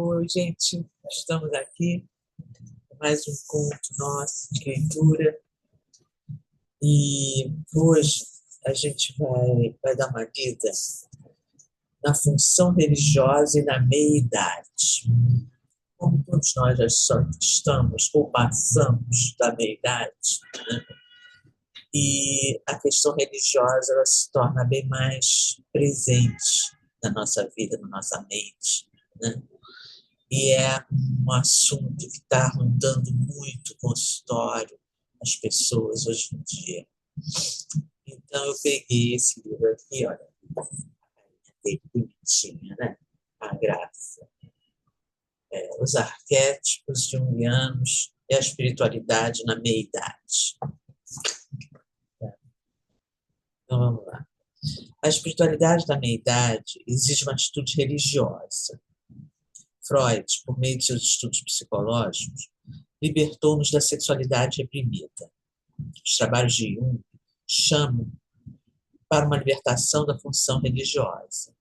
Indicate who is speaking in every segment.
Speaker 1: Oi, gente, estamos aqui com mais um encontro nosso de leitura e hoje a gente vai dar uma lida na função religiosa e na meia-idade. Como todos nós já estamos ou passamos da meia-idade, né? E a questão religiosa ela se torna bem mais presente na nossa vida, na nossa mente, né? E é um assunto que está rondando muito o consultório, as pessoas hoje em dia. Então, eu peguei esse livro aqui, olha, bem bonitinha, né? A graça. Os arquétipos junguianos e a espiritualidade na meia-idade. Então, vamos lá. A espiritualidade da meia-idade exige uma atitude religiosa. Freud, por meio de seus estudos psicológicos, libertou-nos da sexualidade reprimida. Os trabalhos de Jung chamam para uma libertação da função religiosa.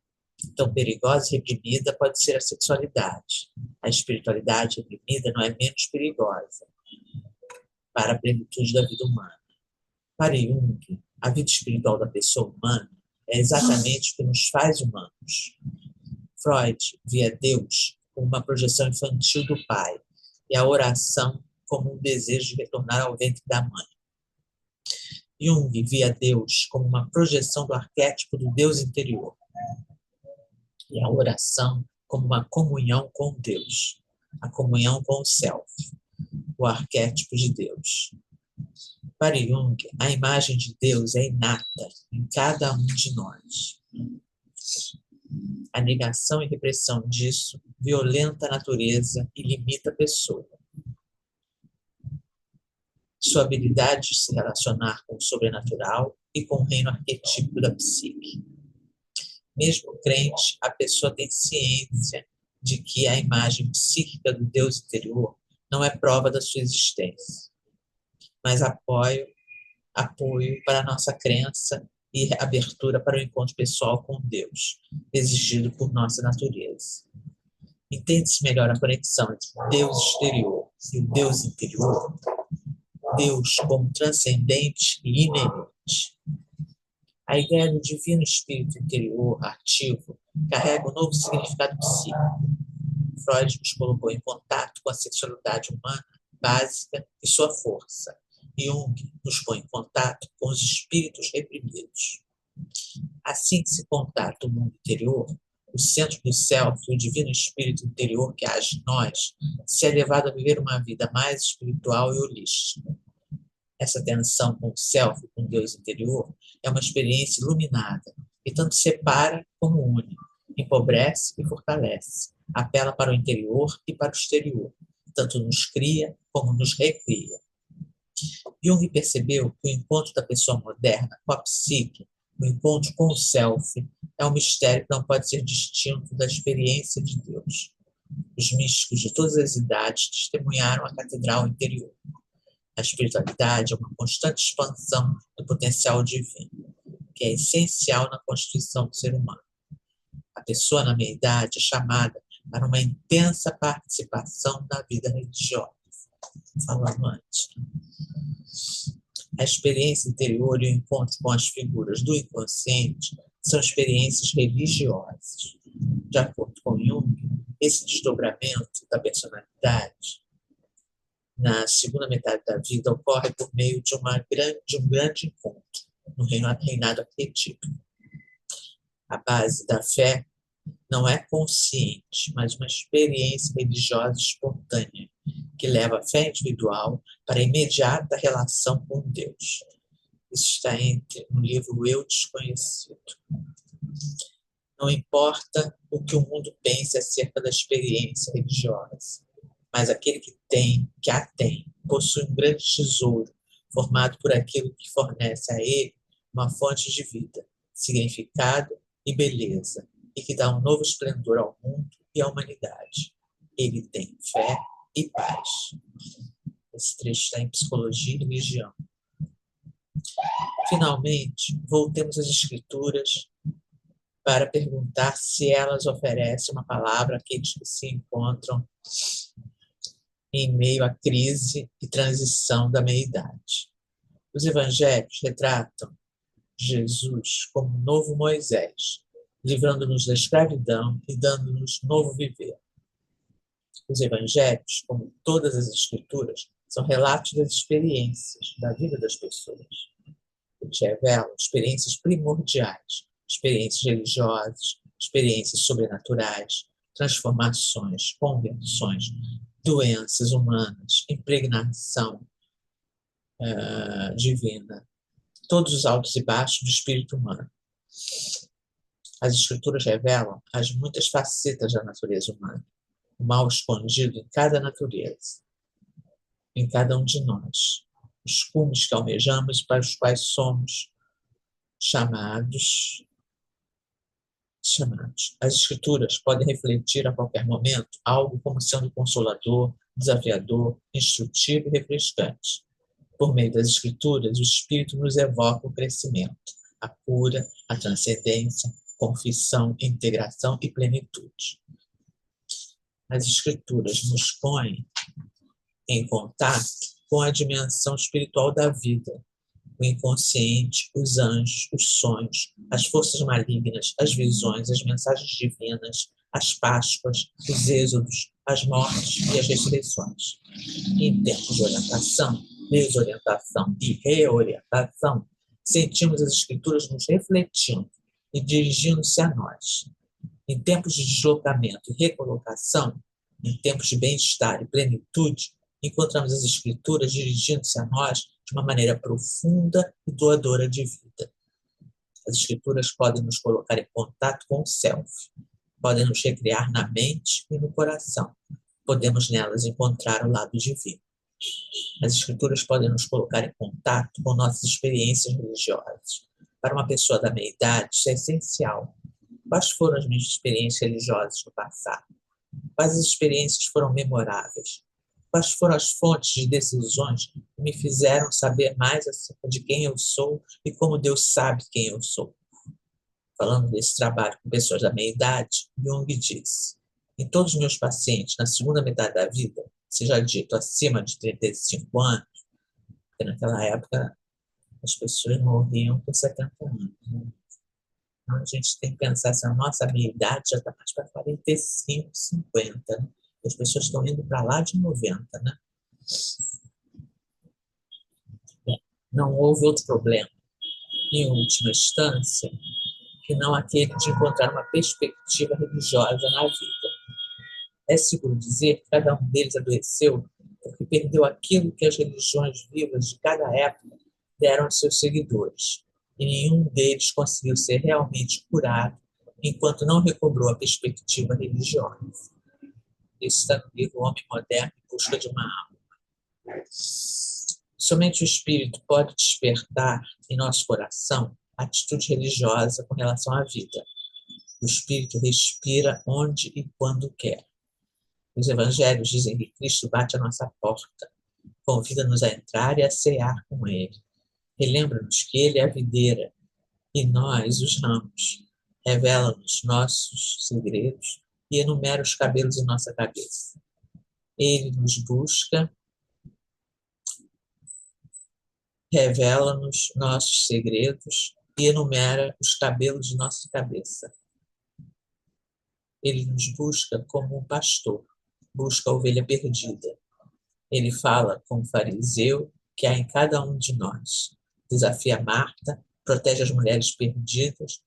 Speaker 1: Tão perigosa e reprimida pode ser a sexualidade. A espiritualidade reprimida não é menos perigosa para a plenitude da vida humana. Para Jung, a vida espiritual da pessoa humana é exatamente o que nos faz humanos. Freud via Deus como uma projeção infantil do pai e a oração como um desejo de retornar ao ventre da mãe. Jung via Deus como uma projeção do arquétipo do Deus interior e a oração como uma comunhão com Deus, a comunhão com o Self, o arquétipo de Deus. Para Jung, a imagem de Deus é inata em cada um de nós. A negação e repressão disso violenta a natureza e limita a pessoa. Sua habilidade de se relacionar com o sobrenatural e com o reino arquetípico da psique. Mesmo crente, a pessoa tem ciência de que a imagem psíquica do Deus interior não é prova da sua existência, mas apoio para a nossa crença e abertura para o encontro pessoal com Deus, exigido por nossa natureza. Entende-se melhor a conexão entre o Deus exterior e o Deus interior, Deus como transcendente e inerente. A ideia do divino espírito interior ativo carrega um novo significado psíquico. Freud nos colocou em contato com a sexualidade humana básica e sua força. Jung nos põe em contato com os espíritos reprimidos. Assim que se contata o mundo interior, o centro do self, o divino espírito interior que age em nós, se é levado a viver uma vida mais espiritual e holística. Essa tensão com o self, com o Deus interior, é uma experiência iluminada, que tanto separa como une, empobrece e fortalece, apela para o interior e para o exterior, tanto nos cria como nos recria. Jung percebeu que o encontro da pessoa moderna com a psique, o encontro com o self, é um mistério que não pode ser distinto da experiência de Deus. Os místicos de todas as idades testemunharam a catedral interior. A espiritualidade é uma constante expansão do potencial divino, que é essencial na constituição do ser humano. A pessoa na meia-idade é chamada para uma intensa participação na vida religiosa, falando antes. A experiência interior e o encontro com as figuras do inconsciente são experiências religiosas. De acordo com Jung, esse desdobramento da personalidade na segunda metade da vida ocorre por meio de um grande encontro no reinado arquetípico. A base da fé não é consciente, mas uma experiência religiosa espontânea, que leva a fé individual para a imediata relação com Deus. Isso está no livro Eu Desconhecido. Não importa o que o mundo pense acerca da experiência religiosa, mas aquele que a tem, possui um grande tesouro, formado por aquilo que fornece a ele uma fonte de vida, significado e beleza, e que dá um novo esplendor ao mundo e à humanidade. Ele tem fé e paz. Esse trecho está em Psicologia e Religião. Finalmente, voltemos às Escrituras para perguntar se elas oferecem uma palavra àqueles que se encontram em meio à crise e transição da meia-idade. Os evangelhos retratam Jesus como um novo Moisés, livrando-nos da escravidão e dando-nos novo viver. Os evangelhos, como todas as escrituras, são relatos das experiências da vida das pessoas. Eles revelam experiências primordiais, experiências religiosas, experiências sobrenaturais, transformações, conversões, doenças humanas, impregnação divina, todos os altos e baixos do espírito humano. As escrituras revelam as muitas facetas da natureza humana, o mal escondido em cada natureza, em cada um de nós, os cumes que almejamos para os quais somos chamados. As escrituras podem refletir a qualquer momento algo como sendo consolador, desafiador, instrutivo e refrescante. Por meio das escrituras, o Espírito nos evoca o crescimento, a cura, a transcendência, confissão, integração e plenitude. As escrituras nos põem em contato com a dimensão espiritual da vida, o inconsciente, os anjos, os sonhos, as forças malignas, as visões, as mensagens divinas, as Páscoas, os êxodos, as mortes e as ressurreições. Em tempos de orientação, desorientação e reorientação, sentimos as escrituras nos refletindo e dirigindo-se a nós. Em tempos de deslocamento e recolocação, em tempos de bem-estar e plenitude, encontramos as escrituras dirigindo-se a nós de uma maneira profunda e doadora de vida. As escrituras podem nos colocar em contato com o Self, podem nos recriar na mente e no coração. Podemos nelas encontrar o lado divino. As escrituras podem nos colocar em contato com nossas experiências religiosas. Para uma pessoa da meia-idade, isso é essencial. Quais foram as minhas experiências religiosas no passado? Quais as experiências foram memoráveis? Quais foram as fontes de decisões que me fizeram saber mais acerca de quem eu sou e como Deus sabe quem eu sou? Falando desse trabalho com pessoas da meia-idade, Jung diz: em todos os meus pacientes, na segunda metade da vida, seja dito acima de 35 anos, porque naquela época as pessoas morriam com 70 anos. Né? Então a gente tem que pensar se a nossa meia-idade já está mais para 45, 50, né? As pessoas estão indo para lá de 90, né? Não houve outro problema, em última instância, que não aquele de encontrar uma perspectiva religiosa na vida. É seguro dizer que cada um deles adoeceu porque perdeu aquilo que as religiões vivas de cada época deram aos seus seguidores, e nenhum deles conseguiu ser realmente curado enquanto não recobrou a perspectiva religiosa. Isso está no livro Homem Moderno em Busca de uma Alma. Somente o Espírito pode despertar em nosso coração a atitude religiosa com relação à vida. O Espírito respira onde e quando quer. Os evangelhos dizem que Cristo bate à nossa porta, convida-nos a entrar e a cear com Ele. Relembra-nos que Ele é a videira e nós os ramos. Revela-nos nossos segredos e enumera os cabelos em nossa cabeça. Ele nos busca, revela-nos nossos segredos e enumera os cabelos de nossa cabeça. Ele nos busca como um pastor, busca a ovelha perdida. Ele fala com o fariseu que há em cada um de nós. Desafia Marta, protege as mulheres perdidas,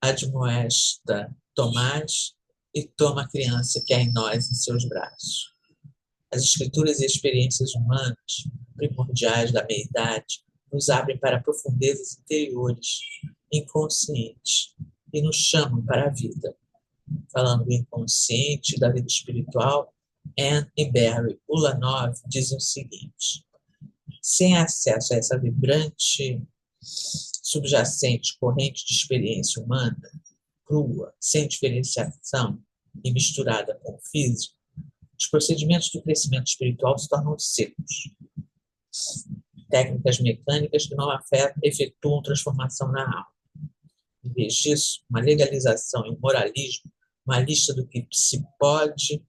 Speaker 1: admoesta Tomás e toma a criança que há em nós em seus braços. As escrituras e experiências humanas, primordiais da meia-idade, nos abrem para profundezas interiores, inconscientes, e nos chamam para a vida. Falando do inconsciente, da vida espiritual, Anne e Barry Ulanov dizem o seguinte: sem acesso a essa vibrante, subjacente corrente de experiência humana, crua, sem diferenciação e misturada com o físico, os procedimentos do crescimento espiritual se tornam secos. Técnicas mecânicas que não efetuam transformação na alma. Em vez disso, uma legalização e um moralismo, uma lista do que se pode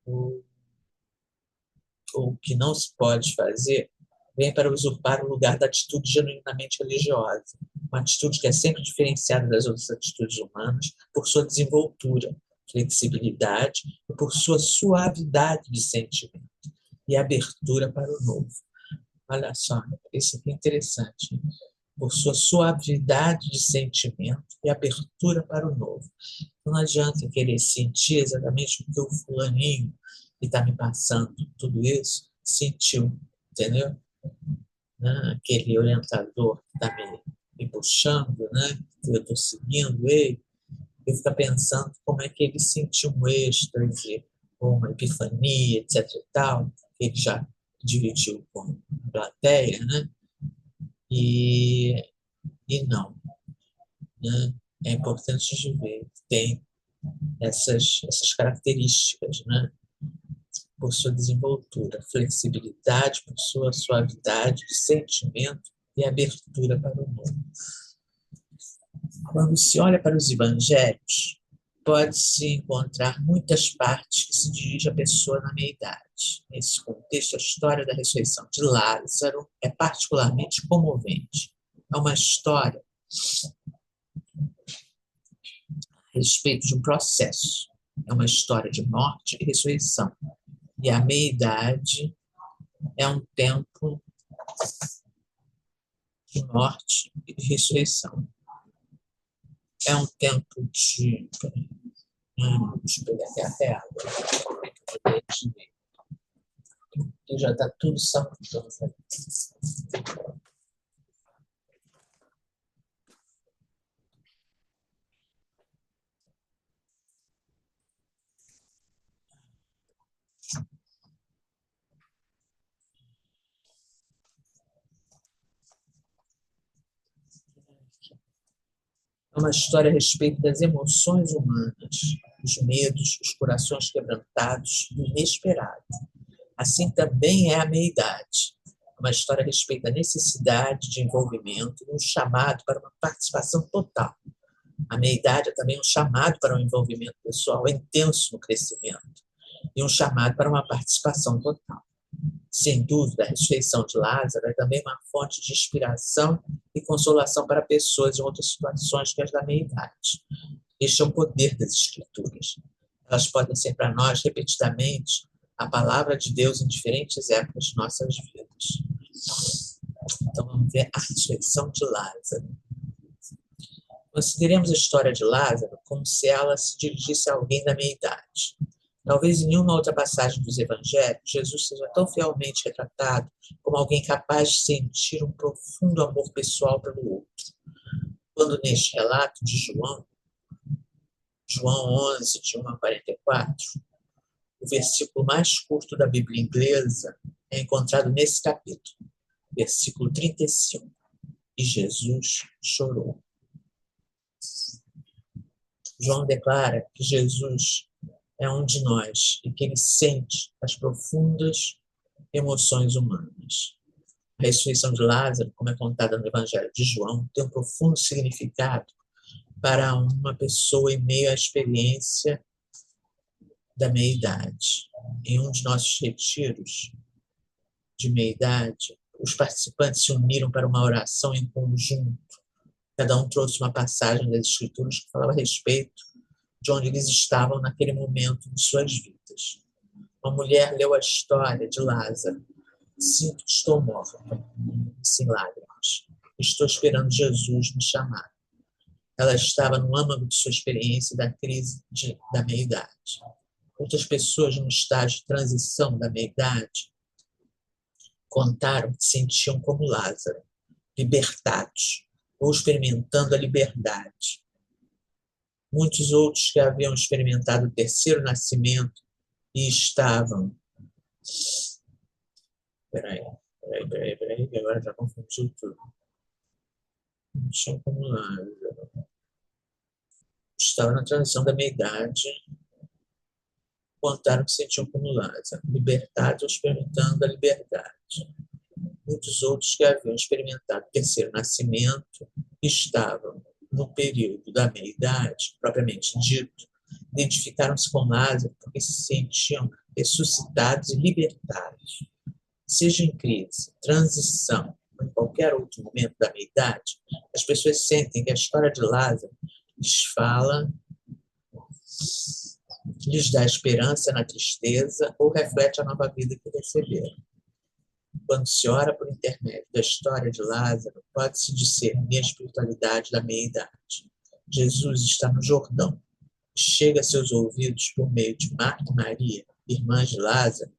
Speaker 1: ou o que não se pode fazer, vem para usurpar o lugar da atitude genuinamente religiosa, uma atitude que é sempre diferenciada das outras atitudes humanas por sua desenvoltura, flexibilidade e por sua suavidade de sentimento e abertura para o novo. Olha só, isso aqui é interessante, né? Por sua suavidade de sentimento e abertura para o novo. Não adianta querer sentir exatamente o que o fulaninho que está me passando tudo isso sentiu, entendeu? Né? Aquele orientador que está me puxando, né? Eu estou seguindo ele, eu fico pensando como é que ele sentiu um êxtase, ou uma epifania, etc. e tal, que ele já dividiu com a plateia, né? E, e não, né? É importante de ver que tem essas características, né? Por sua desenvoltura, flexibilidade, por sua suavidade de sentimento e abertura para o novo. Quando se olha para os evangelhos, pode-se encontrar muitas partes que se dirigem à pessoa na meia-idade. Nesse contexto, a história da ressurreição de Lázaro é particularmente comovente. É uma história a respeito de um processo. É uma história de morte e ressurreição. E a meia-idade é um tempo de morte e de ressurreição. É um tempo de... Deixa eu pegar aqui a tela. Que já está tudo saltando. É uma história a respeito das emoções humanas, os medos, os corações quebrantados, do inesperado. Assim também é a meia-idade. É uma história a respeito da necessidade de envolvimento e um chamado para uma participação total. A meia-idade é também um chamado para um envolvimento pessoal intenso no crescimento e um chamado para uma participação total. Sem dúvida, a ressurreição de Lázaro é também uma fonte de inspiração e consolação para pessoas em outras situações que as da meia-idade. Este é o poder das Escrituras. Elas podem ser para nós, repetidamente, a palavra de Deus em diferentes épocas de nossas vidas. Então, vamos ver a ressurreição de Lázaro. Consideremos a história de Lázaro como se ela se dirigisse a alguém da meia-idade. Talvez em nenhuma outra passagem dos evangelhos, Jesus seja tão fielmente retratado como alguém capaz de sentir um profundo amor pessoal pelo outro. Quando neste relato de João 11, de 1 a 44, o versículo mais curto da Bíblia inglesa é encontrado nesse capítulo, versículo 35. E Jesus chorou. João declara que Jesus é um de nós e que ele sente as profundas emoções humanas. A ressurreição de Lázaro, como é contada no Evangelho de João, tem um profundo significado para uma pessoa em meio à experiência da meia-idade. Em um de nossos retiros de meia-idade, os participantes se uniram para uma oração em conjunto. Cada um trouxe uma passagem das Escrituras que falava a respeito de onde eles estavam naquele momento de suas vidas. Uma mulher leu a história de Lázaro. Sinto que estou morta, sem lágrimas. Estou esperando Jesus me chamar. Ela estava no âmago de sua experiência da crise da meia-idade. Outras pessoas no estágio de transição da meia-idade contaram que se sentiam como Lázaro, libertados, ou experimentando a liberdade. Muitos outros que haviam experimentado o terceiro nascimento e estavam... Peraí, que agora já confundiu tudo. Não tinham como Lázaro. Estavam na transição da meia-idade, contaram que se sentiam como Lázaro, libertados ou experimentando a liberdade. Muitos outros que haviam experimentado o terceiro nascimento estavam no período da meia-idade, propriamente dito, identificaram-se com Lázaro porque se sentiam ressuscitados e libertados. Seja em crise, transição ou em qualquer outro momento da meia-idade, as pessoas sentem que a história de Lázaro lhes dá esperança na tristeza ou reflete a nova vida que receberam. Quando se ora por intermédio da história de Lázaro, pode-se discernir a espiritualidade da meia-idade. Jesus está no Jordão. Chega a seus ouvidos por meio de Marta e Maria, irmãs de Lázaro,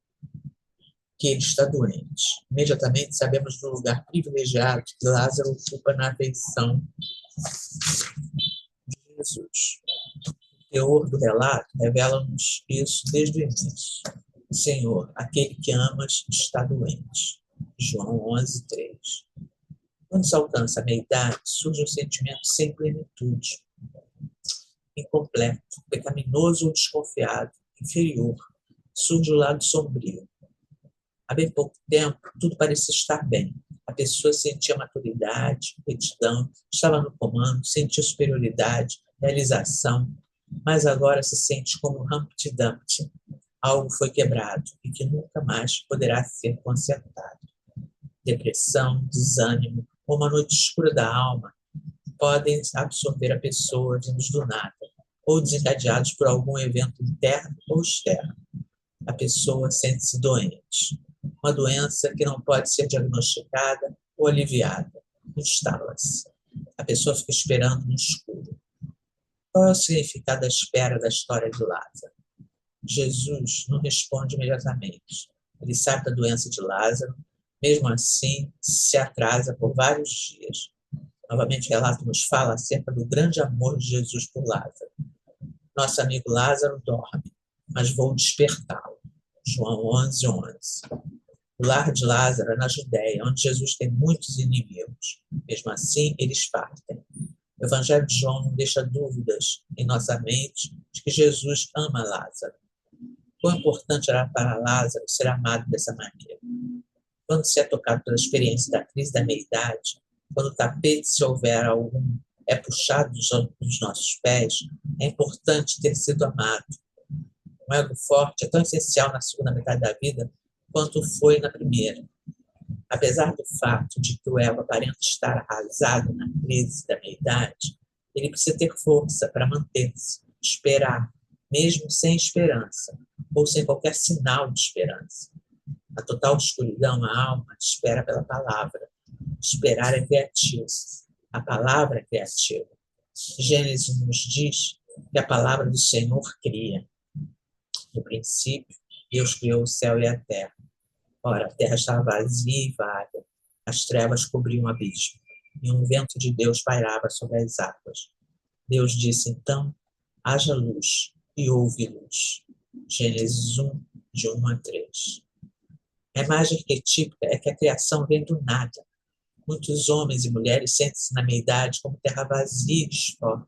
Speaker 1: que ele está doente. Imediatamente sabemos do lugar privilegiado que Lázaro ocupa na afeição de Jesus. O teor do relato revela-nos isso desde o início. Senhor, aquele que amas está doente. João 11:3. Quando se alcança a meia-idade, surge um sentimento sem plenitude, incompleto, pecaminoso ou desconfiado, inferior. Surge o lado sombrio. Há bem pouco tempo, tudo parecia estar bem. A pessoa sentia maturidade, retidão, estava no comando, sentia superioridade, realização, mas agora se sente como Humpty Dumpty. Algo foi quebrado e que nunca mais poderá ser consertado. Depressão, desânimo ou uma noite escura da alma podem absorver a pessoa vindos do nada ou desencadeados por algum evento interno ou externo. A pessoa sente-se doente. Uma doença que não pode ser diagnosticada ou aliviada. Instala-se. A pessoa fica esperando no escuro. Qual é o significado da espera da história de Lázaro? Jesus não responde imediatamente. Ele sabe da doença de Lázaro, mesmo assim se atrasa por vários dias. Novamente, o relato nos fala acerca do grande amor de Jesus por Lázaro. Nosso amigo Lázaro dorme, mas vou despertá-lo. João 11:11. O lar de Lázaro é na Judéia, onde Jesus tem muitos inimigos. Mesmo assim, eles partem. O Evangelho de João não deixa dúvidas em nossa mente de que Jesus ama Lázaro. Quão importante era para Lázaro ser amado dessa maneira. Quando se é tocado pela experiência da crise da meia-idade, quando o tapete, se houver algum, é puxado dos nossos pés, é importante ter sido amado. Um ego forte é tão essencial na segunda metade da vida quanto foi na primeira. Apesar do fato de que o ego aparenta estar arrasado na crise da meia-idade, ele precisa ter força para manter-se, esperar, mesmo sem esperança, ou sem qualquer sinal de esperança. Na total escuridão, a alma espera pela palavra. Esperar é criativo. A palavra é criativa. Gênesis nos diz que a palavra do Senhor cria. No princípio, Deus criou o céu e a terra. Ora, a terra estava vazia e vaga. As trevas cobriam o abismo. E um vento de Deus pairava sobre as águas. Deus disse, então, haja luz, e houve luz. Gênesis 1, de 1-3. A imagem arquetípica é que a criação vem do nada. Muitos homens e mulheres sentem-se na meia-idade como terra vazia e disforme.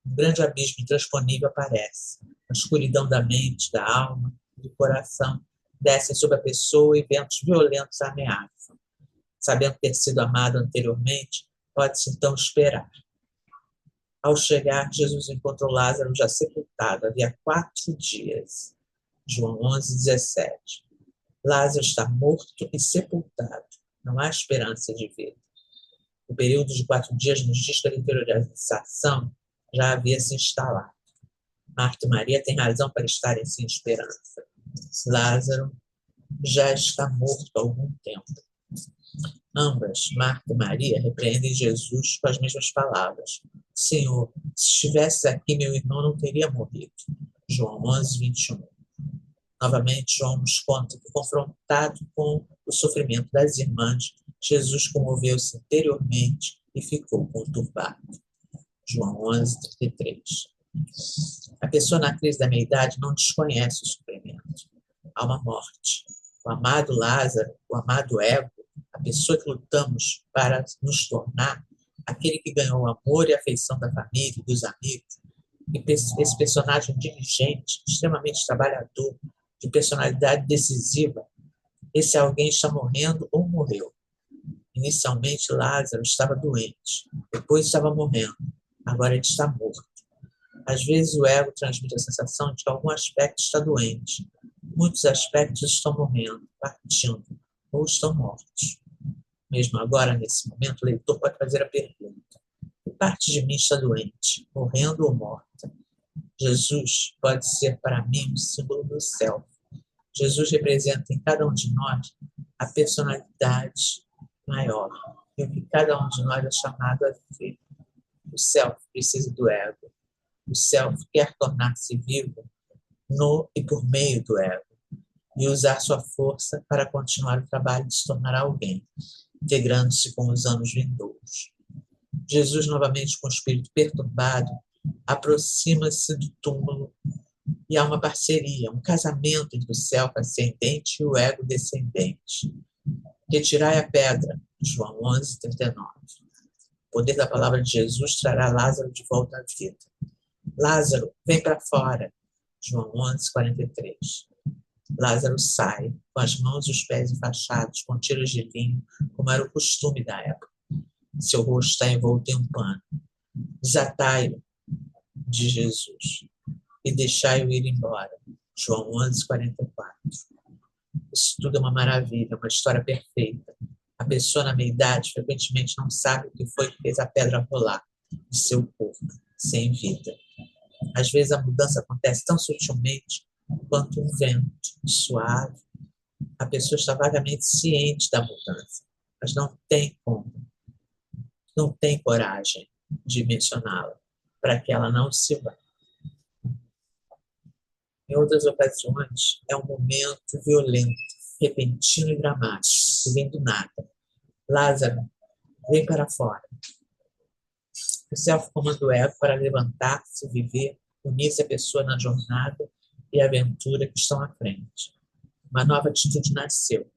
Speaker 1: Um grande abismo intransponível aparece. A escuridão da mente, da alma e do coração descem sobre a pessoa e ventos violentos a ameaçam. Sabendo ter sido amado anteriormente, pode-se então esperar. Ao chegar, Jesus encontrou Lázaro já sepultado havia 4 dias. João 11:17. Lázaro está morto e sepultado. Não há esperança de vida. O período de 4 dias nos diz que a interiorização já havia se instalado. Marta e Maria têm razão para estarem sem esperança. Lázaro já está morto há algum tempo. Ambas, Marta e Maria, repreendem Jesus com as mesmas palavras. Senhor, se estivesse aqui, meu irmão não teria morrido. João 11:21. Novamente, João nos conta que, confrontado com o sofrimento das irmãs, Jesus comoveu-se interiormente e ficou conturbado. João 11:33. A pessoa na crise da meia-idade não desconhece o sofrimento. Há uma morte. O amado Lázaro, o amado ego, a pessoa que lutamos para nos tornar, aquele que ganhou o amor e a afeição da família e dos amigos, e esse personagem diligente, extremamente trabalhador, de personalidade decisiva, esse alguém está morrendo ou morreu. Inicialmente, Lázaro estava doente, depois estava morrendo. Agora ele está morto. Às vezes o ego transmite a sensação de que algum aspecto está doente. Muitos aspectos estão morrendo, partindo, ou estão mortos. Mesmo agora, nesse momento, o leitor pode fazer a pergunta: que parte de mim está doente, morrendo ou morta? Jesus pode ser para mim um símbolo do céu. Jesus representa em cada um de nós a personalidade maior, e o que cada um de nós é chamado a viver. O self precisa do ego. O self quer tornar-se vivo no e por meio do ego, e usar sua força para continuar o trabalho de se tornar alguém, integrando-se com os anos vindouros. Jesus, novamente com o espírito perturbado, aproxima-se do túmulo e há uma parceria, um casamento entre o self ascendente e o ego descendente. Retirai a pedra, João 11:39. O poder da palavra de Jesus trará Lázaro de volta à vida. Lázaro, vem para fora, João 11:43. Lázaro sai, com as mãos e os pés enfaixados, com tiras de linho, como era o costume da época. Seu rosto está envolto em um pano. Desatai-o, de Jesus, e deixai-o ir embora. João 11:44. Isso tudo é uma maravilha, uma história perfeita. A pessoa na meia-idade frequentemente não sabe o que foi que fez a pedra rolar de seu corpo, sem vida. Às vezes a mudança acontece tão sutilmente quanto um vento suave. A pessoa está vagamente ciente da mudança, mas não tem como, não tem coragem de mencioná-la, para que ela não se vá. Em outras ocasiões, é um momento violento, repentino e dramático, que vem do nada. Lázaro, vem para fora. O self comanda o ego para levantar-se, viver, unir-se à pessoa na jornada e aventura que estão à frente. Uma nova atitude nasceu.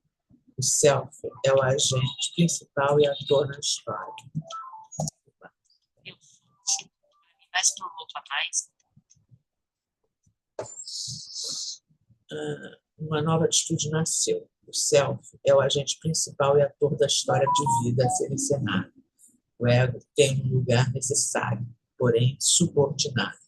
Speaker 1: O self é o agente principal e ator na história. Uma nova atitude nasceu. O self é o agente principal e ator da história de vida a ser encenada. O ego tem um lugar necessário, porém subordinado.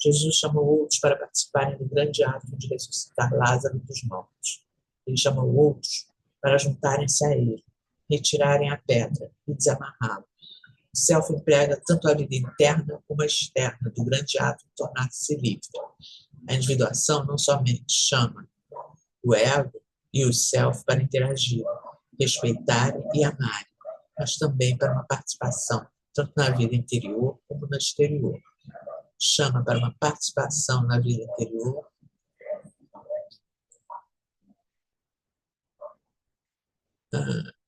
Speaker 1: Jesus chamou outros para participarem do grande ato de ressuscitar Lázaro dos mortos. Ele chamou outros para juntarem-se a ele, retirarem a pedra e desamarrá-lo. O self emprega tanto a vida interna como a externa do grande ato de tornar-se livre. A individuação não somente chama o ego e o self para interagir, respeitarem e amarem, mas também para uma participação, tanto na vida interior como na exterior. Chama para uma participação na vida interior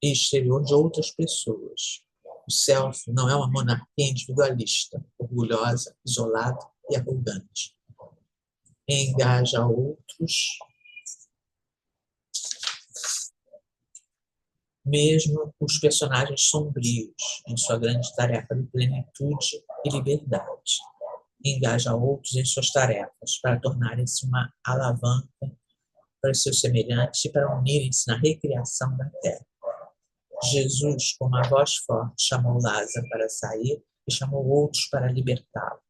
Speaker 1: e exterior de outras pessoas. O self não é uma monarquia individualista, orgulhosa, isolada e arrogante. Engaja outros, mesmo os personagens sombrios, em sua grande tarefa de plenitude e liberdade. Engaja outros em suas tarefas, para tornarem-se uma alavanca para os seus semelhantes e para unirem-se na recriação da terra. Jesus, com uma voz forte, chamou Lázaro para sair e chamou outros para libertá-lo.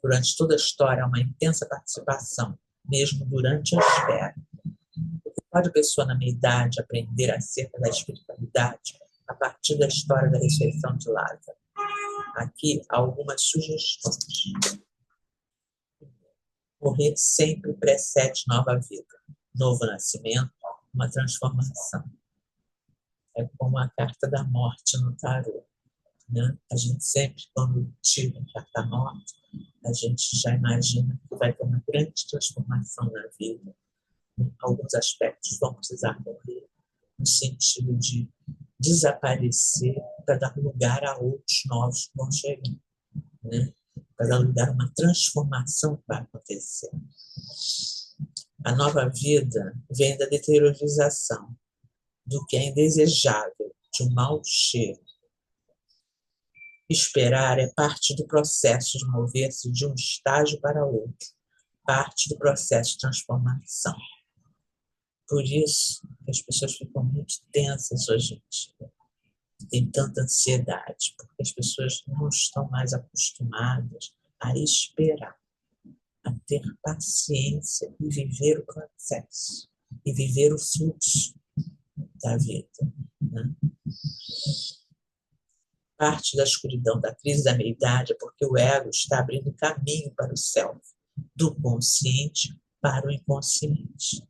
Speaker 1: Durante toda a história, há uma intensa participação, mesmo durante a espera. O que pode a pessoa na meia-idade aprender acerca da espiritualidade a partir da história da ressurreição de Lázaro? Aqui há algumas sugestões. Morrer sempre precede nova vida, novo nascimento, uma transformação. É como a carta da morte no tarô, né? A gente sempre, quando tira a carta da morte, a gente já imagina que vai ter uma grande transformação na vida. Alguns aspectos vão precisar morrer, no sentido de desaparecer para dar lugar a outros novos que vão chegar, né? Para dar lugar a uma transformação que vai acontecer. A nova vida vem da deteriorização, do que é indesejável, de um mau cheiro. Esperar é parte do processo de mover-se de um estágio para outro, parte do processo de transformação. Por isso, as pessoas ficam muito tensas hoje em dia. tem tanta ansiedade, porque as pessoas não estão mais acostumadas a esperar, a ter paciência e viver o processo, e viver o fluxo da vida, né? Parte da escuridão da crise da meia-idade é porque o ego está abrindo caminho para o self, do consciente para o inconsciente.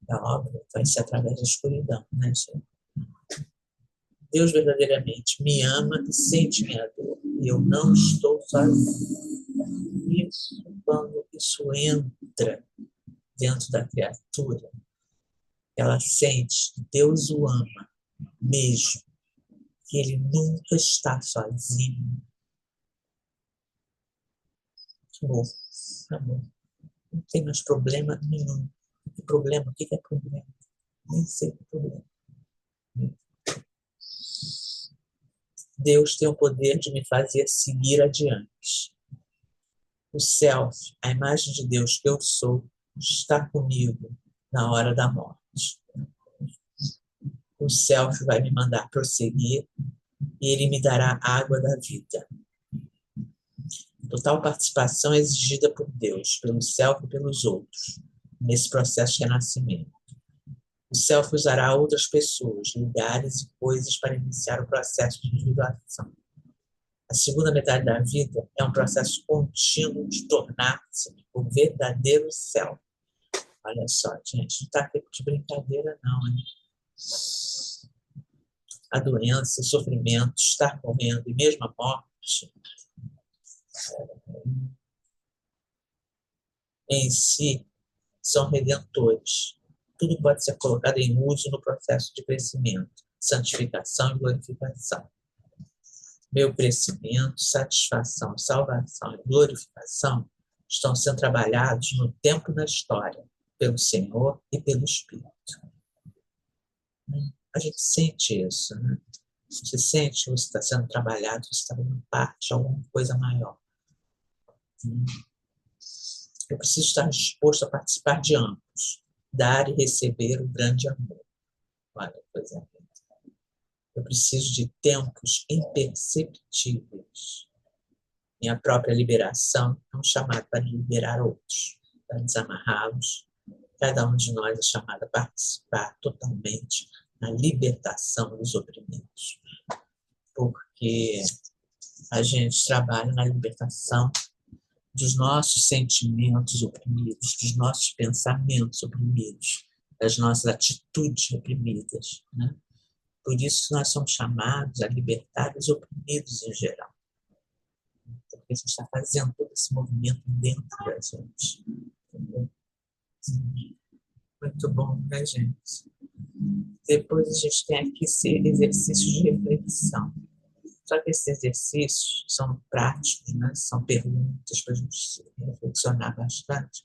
Speaker 1: É óbvio, vai ser através da escuridão, né, gente? Deus verdadeiramente me ama e sente minha dor. E eu não estou sozinho. Isso, quando isso entra dentro da criatura, ela sente que Deus o ama mesmo, que ele nunca está sozinho. Acabou, acabou. Não tem mais problema nenhum. Que problema? O que é problema? Nem sei o que é problema. Deus tem o poder de me fazer seguir adiante. O self, a imagem de Deus que eu sou, está comigo na hora da morte. O self vai me mandar prosseguir e ele me dará a água da vida. Total participação é exigida por Deus, pelo self e pelos outros, nesse processo de renascimento. O self usará outras pessoas, lugares e coisas para iniciar o processo de individuação. A segunda metade da vida é um processo contínuo de tornar-se o verdadeiro self. Olha só, gente, não está aqui de brincadeira, não, hein? A doença, o sofrimento, estar morrendo e mesmo a morte em si são redentores. Tudo pode ser colocado em uso no processo de crescimento, santificação e glorificação. Meu crescimento, satisfação, salvação e glorificação estão sendo trabalhados no tempo da história, pelo Senhor e pelo Espírito. A gente sente isso, né? Você sente que você está sendo trabalhado, você está fazendo parte de alguma coisa maior. Eu preciso estar disposto a participar de ambos, dar e receber o grande amor. Olha, por exemplo, eu preciso de tempos imperceptíveis. Minha própria liberação é um chamado para liberar outros, para desamarrá-los. Cada um de nós é chamado a participar totalmente na libertação dos oprimidos, porque a gente trabalha na libertação dos nossos sentimentos oprimidos, dos nossos pensamentos oprimidos, das nossas atitudes oprimidas, né? Por isso nós somos chamados a libertar os oprimidos em geral, porque a gente está fazendo todo esse movimento dentro da gente. Entendeu? Muito bom, né, gente? Depois a gente tem aqui exercícios de reflexão. Só que esses exercícios são práticos, né? São perguntas para a gente reflexionar bastante.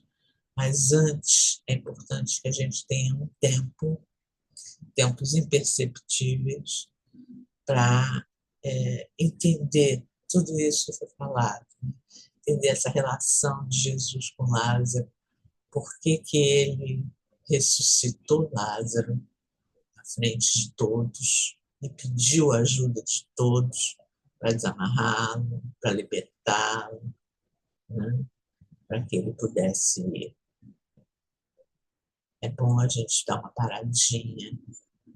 Speaker 1: Mas antes, é importante que a gente tenha um tempos imperceptíveis, para entender tudo isso que foi falado, né? Entender essa relação de Jesus com Lázaro, por que que ele ressuscitou Lázaro na frente de todos e pediu a ajuda de todos para desamarrá-lo, para libertá-lo, né? Para que ele pudesse ir. É bom a gente dar uma paradinha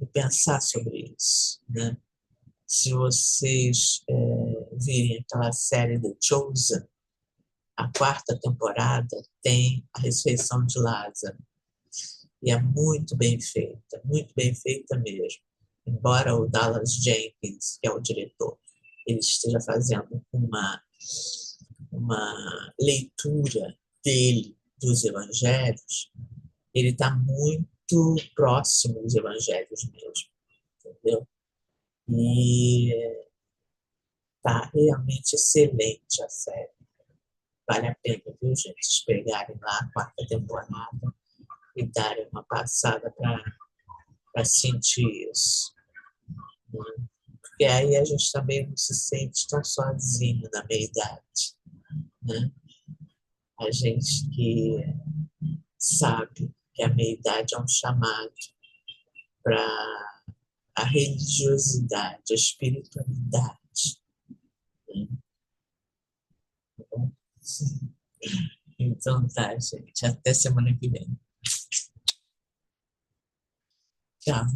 Speaker 1: e pensar sobre isso, né? Se vocês virem aquela série The Chosen, a quarta temporada tem a ressurreição de Lázaro. E é muito bem feita mesmo. Embora o Dallas Jenkins, que é o diretor, ele esteja fazendo uma leitura dele dos evangelhos, ele está muito próximo dos evangelhos mesmo, entendeu? E tá realmente excelente a série. Vale a pena, viu, gente? Vocês pegarem lá a quarta temporada e darem uma passada para sentir isso, né? Porque aí a gente também não se sente tão sozinho na meia-idade, né? A gente que sabe que a meia-idade é um chamado para a religiosidade, a espiritualidade. Né? Tá bom? Então tá, gente. Até semana que vem. Tchau.